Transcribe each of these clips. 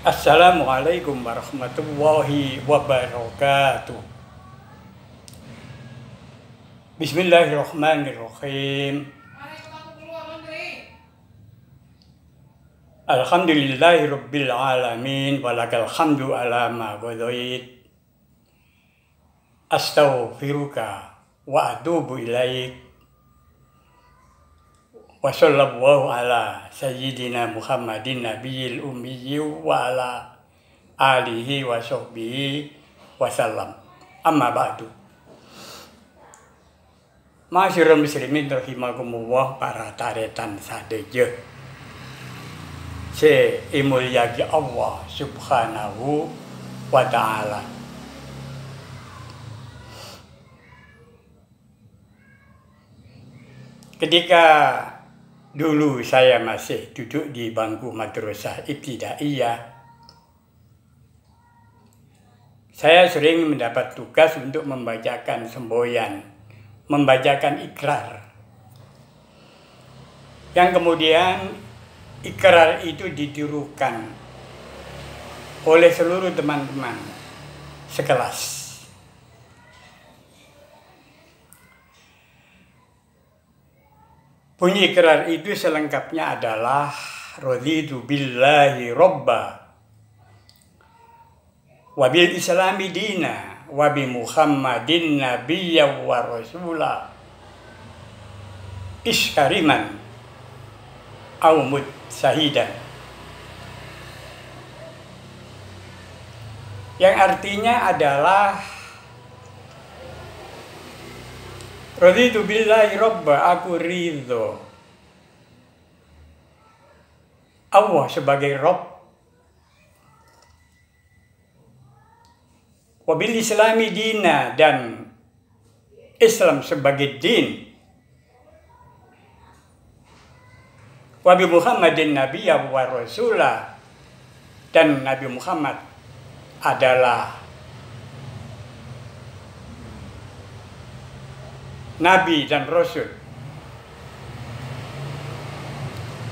Assalamualaikum warahmatullahi wabarakatuh. Bismillahirrahmanirrahim. Alhamdulillahirabbil alamin walakal hamdu ala ma qadait. Astaghfiruka wa atubu ilaik. Wa sallallahu ala sayyidina Muhammadin nabiyil ummi wa ala alihi wa sahbihi wa sallam. Amma ba'du. Masyarul muslimin rahimakumullah, para taretan sadaya. Se imulyagi Allah subhanahu wa ta'ala. Ketika dulu saya masih duduk di bangku madrasah ibtidaiyah, saya sering mendapat tugas untuk membacakan semboyan, membacakan ikrar. Yang kemudian ikrar itu ditirukan oleh seluruh teman-teman sekelas. Bunyi ikrar itu selengkapnya adalah raditu billahi robba wa bil islami dina wa bi muhammadin nabiyya wa rasula iskariman au mutsahidan, yang artinya adalah raditu billahi robba, aku ridho Allah sebagai Rob, wabil islami dina, dan Islam sebagai din, wabi Muhammadin nabiyya wa rasulah, dan Nabi Muhammad adalah Nabi dan Rasul,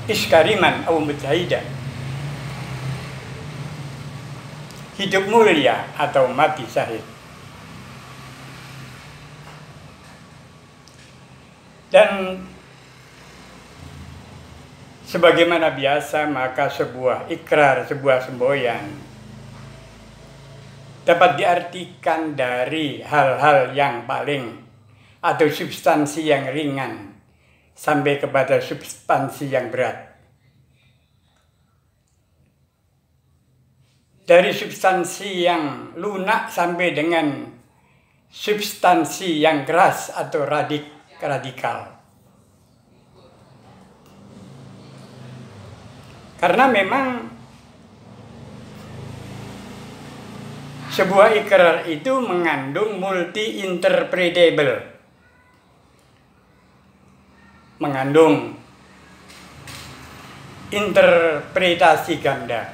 iskariman au mujahida, hidup mulia atau mati syahid. Dan sebagaimana biasa, maka sebuah ikrar, sebuah semboyan dapat diartikan dari hal-hal yang paling atau substansi yang ringan sampai kepada substansi yang berat. Dari substansi yang lunak sampai dengan substansi yang keras atau radikal. Karena memang sebuah ikrar itu mengandung multi-interpretable, mengandung interpretasi ganda.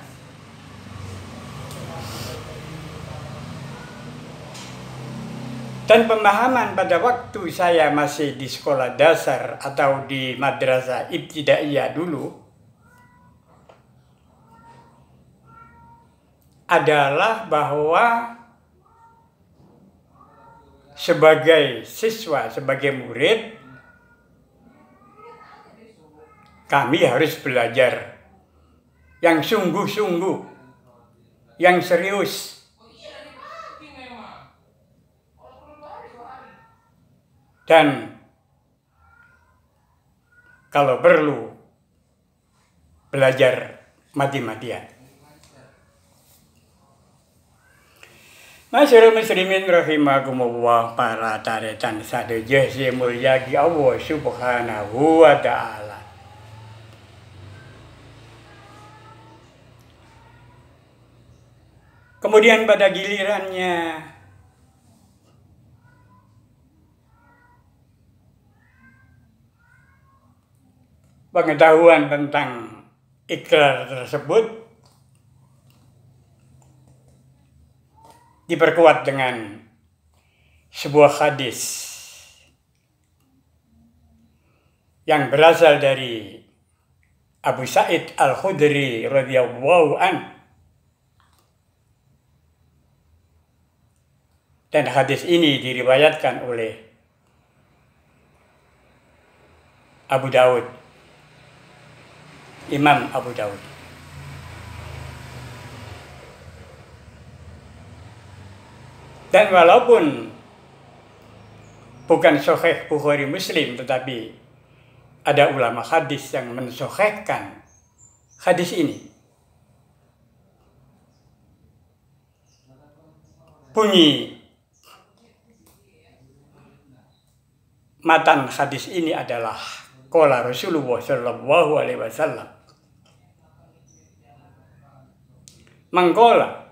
Dan pemahaman pada waktu saya masih di sekolah dasar atau di madrasah ibtidaiyah dulu adalah bahwa sebagai siswa, sebagai murid, kami harus belajar yang sungguh-sungguh, yang serius. Dan kalau perlu, belajar mati-matian. Masyarul muslimin rahimakumullah, para taretan sadaya sing mulyagi Allah subhanahu wa ta'ala. Kemudian pada gilirannya pengetahuan tentang ikrar tersebut diperkuat dengan sebuah hadis yang berasal dari Abu Sa'id Al-Khudri radhiyallahu an. Dan hadis ini diriwayatkan oleh Abu Daud, Imam Abu Daud. Dan walaupun bukan sahih Bukhari Muslim, tetapi ada ulama hadis yang mensahihkan hadis ini. Bunyi matan hadis ini adalah qala Rasulullah sallallahu alaihi wasallam. Mangkola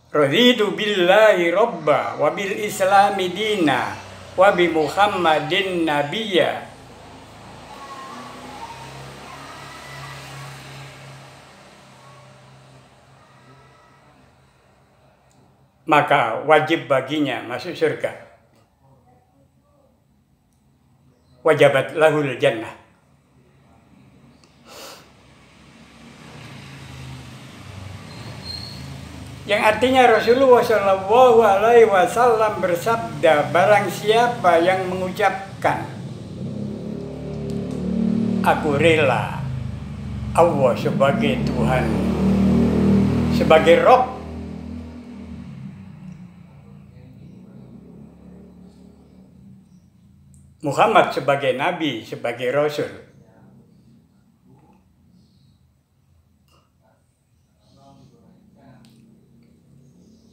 raditu billahi robba wa bil islami dina wa bi Muhammadin nabiyya. Maka wajib baginya masuk surga. Wajabat lahul jannah. Yang artinya Rasulullah Shallallahu Alaihi Wasallam bersabda, barang siapa yang mengucapkan aku rela Allah sebagai Tuhan, sebagai Rob, Muhammad sebagai Nabi, sebagai Rasul,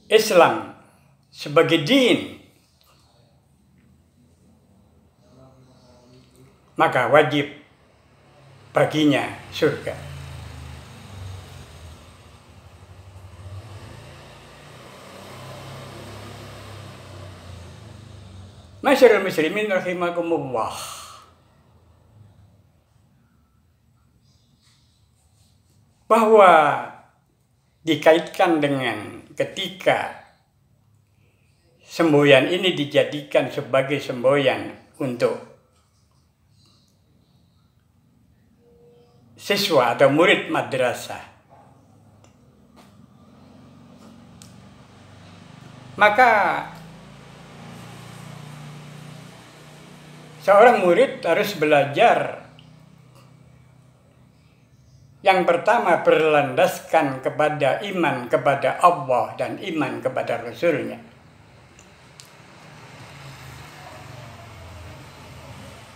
Islam sebagai din, maka wajib baginya surga. Masyarul muslimin rahimakumullah. Bahwa dikaitkan dengan ketika semboyan ini dijadikan sebagai semboyan untuk siswa atau murid madrasah, maka seorang murid harus belajar yang pertama berlandaskan kepada iman kepada Allah dan iman kepada Rasul-Nya.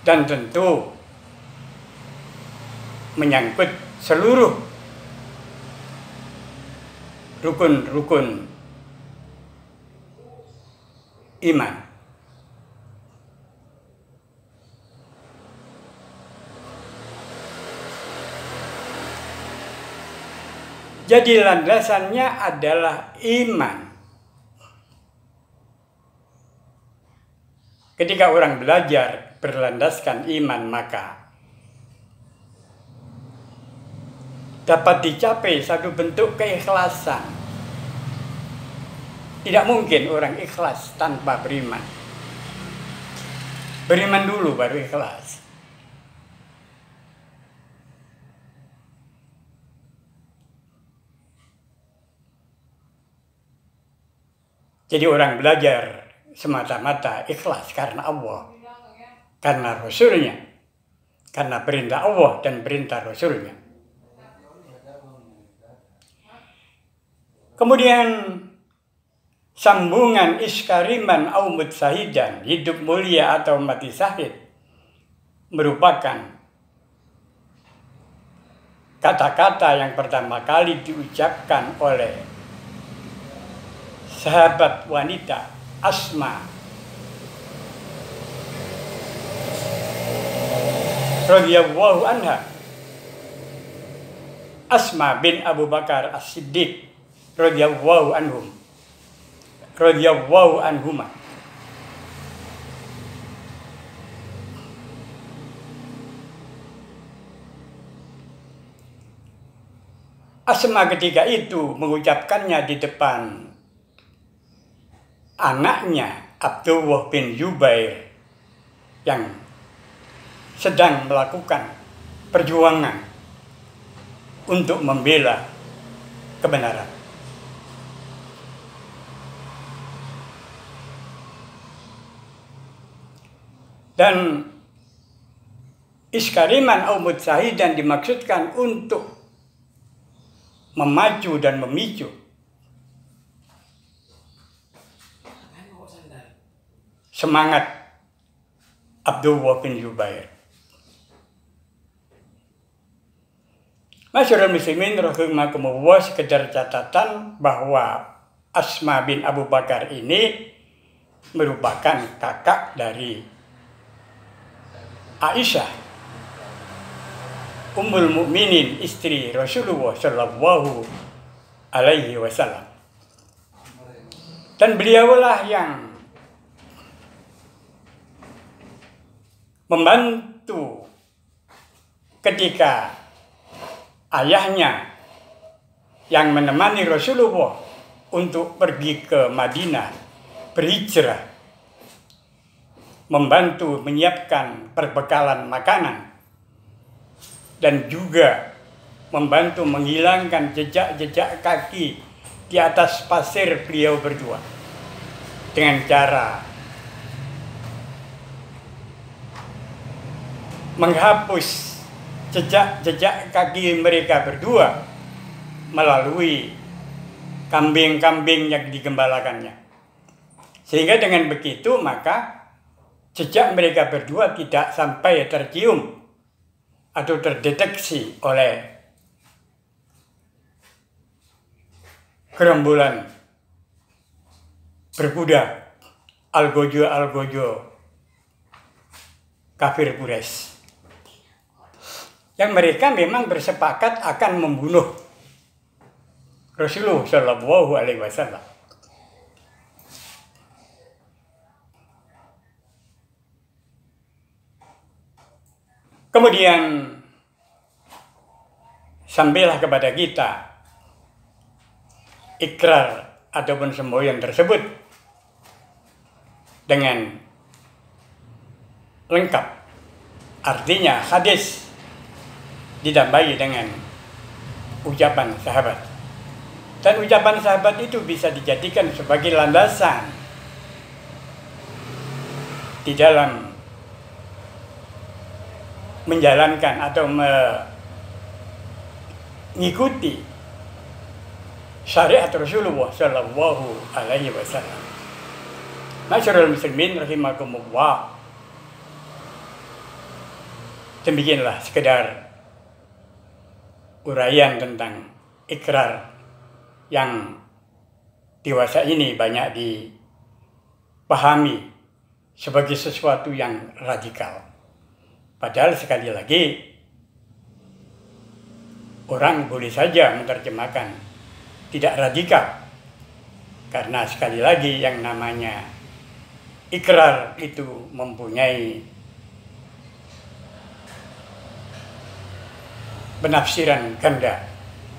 Dan tentu menyangkut seluruh rukun-rukun iman. Jadi landasannya adalah iman. Ketika orang belajar berlandaskan iman, maka dapat dicapai satu bentuk keikhlasan. Tidak mungkin orang ikhlas tanpa beriman. Beriman dulu baru ikhlas. Jadi orang belajar semata-mata ikhlas karena Allah, karena Rasul-Nya, karena perintah Allah dan perintah Rasul-Nya. Kemudian sambungan iskariman au mutsahidan, hidup mulia atau mati syahid, merupakan kata-kata yang pertama kali diucapkan oleh sahabat wanita Asma radhiyallahu anha. Asma bin Abu Bakar As-Siddiq radhiyallahu anhuma. Asma ketika itu mengucapkannya di depan anaknya Abdullah bin Zubair yang sedang melakukan perjuangan untuk membela kebenaran. Dan iskariman au mutsahidan dimaksudkan untuk memacu dan memicu semangat Abdullah bin Zubair. Masyarakat muslimin rahimakumullah, sekedar catatan bahwa Asma bin Abu Bakar ini merupakan kakak dari Aisyah Ummul Mukminin, istri Rasulullah Shallallahu Alaihi Wasallam. Dan beliaulah yang membantu ketika ayahnya yang menemani Rasulullah untuk pergi ke Madinah berhijrah, membantu menyiapkan perbekalan makanan dan juga membantu menghilangkan jejak-jejak kaki di atas pasir beliau berdua dengan cara menghapus jejak-jejak kaki mereka berdua melalui kambing-kambing yang digembalakannya. Sehingga dengan begitu maka jejak mereka berdua tidak sampai tercium atau terdeteksi oleh gerombolan berkuda algojo kafir Quraisy, yang mereka memang bersepakat akan membunuh Rasulullah Shallallahu Alaihi Wasallam. Kemudian sampailah kepada kita ikrar ataupun semboyan tersebut dengan lengkap. Artinya hadis ditambah dengan ucapan sahabat. Dan ucapan sahabat itu bisa dijadikan sebagai landasan di dalam menjalankan atau mengikuti syariat Rasulullah Shallallahu Alaihi Wasallam. Masyarul muslimin rahimakumullah. Demikianlah sekedar uraian tentang ikrar yang dewasa ini banyak dipahami sebagai sesuatu yang radikal. Padahal sekali lagi orang boleh saja menerjemahkan tidak radikal, karena sekali lagi yang namanya ikrar itu mempunyai penafsiran ganda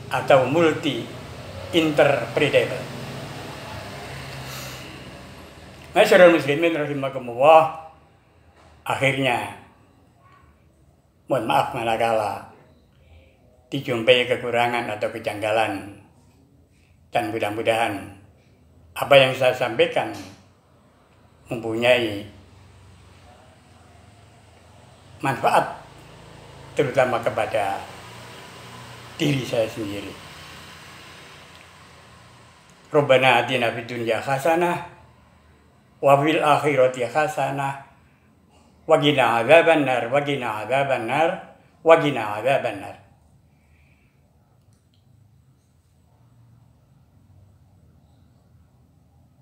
atau multi interpretable. Masyarul muslimin rahimakumullah, akhirnya mohon maaf manakala dijumpai kekurangan atau kejanggalan, dan mudah-mudahan apa yang saya sampaikan mempunyai manfaat terutama kepada diri saya sendiri. Rabbana atina fid dunya hasanah wa fil akhirati hasanah wa qina adzabannar wa qina adzabannar wa qina adzabannar.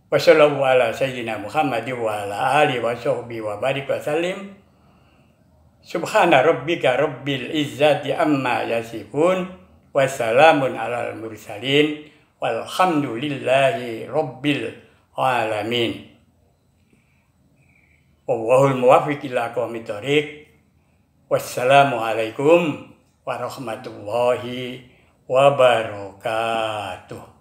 Wa sallallahu ala sayyidina Muhammad wa ala alihi wa sahbihi wa barik wa sallim. Subhana rabbika rabbil izzati amma yasifun wa salamun alal mursalin walhamdulillahi rabbil alamin. Wallahul muwaffiq ila aqwamit thoriq. Wassalamu alaikum warahmatullahi wabarakatuh.